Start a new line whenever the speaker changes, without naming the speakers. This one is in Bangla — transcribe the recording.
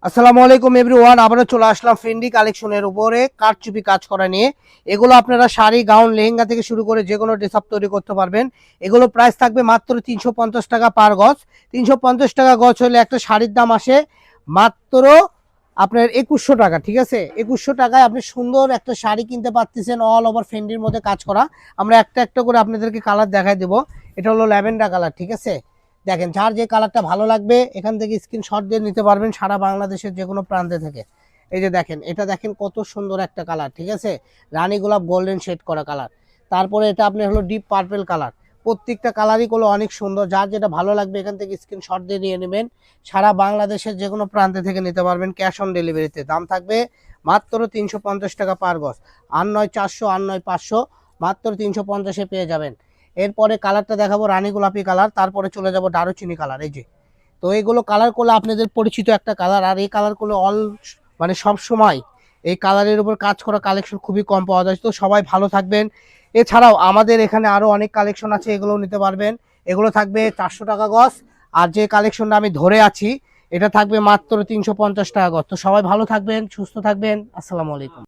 আসসালামু আলাইকুম এভরিওয়ান, আবারও চলে আসলাম ফেন্ডি কালেকশনের উপরে কারচুপি কাজ করা নিয়ে। এগুলো আপনারা শাড়ি, গাউন, লেহেঙ্গা থেকে শুরু করে যে কোনো ড্রেস আপ তৈরি করতে পারবেন। এগুলো প্রাইস থাকবে মাত্র 350 টাকা পার গজ। 350 টাকা গজ হলে একটা শাড়ির দাম আসে মাত্র আপনার 2100 টাকা। ঠিক আছে, 2100 টাকায় আপনি সুন্দর একটা শাড়ি কিনতে পারতেছেন, অল ওভার ফেন্ডির মধ্যে কাজ করা। আমরা একটা একটা করে আপনাদেরকে কালার দেখাই দেবো। এটা হলো ল্যাভেন্ডার কালার। ঠিক আছে, দেখেন যার যে কালারটা ভালো লাগবে এখান থেকে স্ক্রিনশট দিয়ে নিতে পারবেন সারা বাংলাদেশের যে কোনো প্রান্তে থেকে। এই যে দেখেন, এটা দেখেন কত সুন্দর একটা কালার। ঠিক আছে, রানী গোলাপ গোল্ডেন শেড করা কালার। তারপরে এটা আপনি হলো ডিপ পার্পেল কালার। প্রত্যেকটা কালারই গুলো অনেক সুন্দর, যার যেটা ভালো লাগবে এখান থেকে স্ক্রিনশট দিয়ে নিয়ে নেবেন। সারা বাংলাদেশের যে কোনো প্রান্তে থেকে নিতে পারবেন ক্যাশ অন ডেলিভারিতে। দাম থাকবে মাত্র 350 টাকা পার গজ। আর নয় 400, আর নয় 500, মাত্র 350-এ পেয়ে যাবেন। এরপরে কালারটা দেখাবো রানী গোলাপি কালার, তারপরে চলে যাব দারুচিনি কালার। এই যে, তো এইগুলো কালার করলে আপনাদের পরিচিত একটা কালার, আর এই কালার করলে মানে সব সময় এই কালারের উপর কাজ করা কালেকশন খুবই কম পাওয়া যায়। তো সবাই ভালো থাকবেন। এছাড়াও আমাদের এখানে আরো অনেক কালেকশন আছে, এগুলো নিতে পারবেন। এগুলো থাকবে 400 টাকা গজ। আর যে কালেকশনটা আমি ধরে আছি এটা থাকবে মাত্র 350 টাকা গজ। তো সবাই ভালো থাকবেন, সুস্থ থাকবেন। আসসালামু আলাইকুম।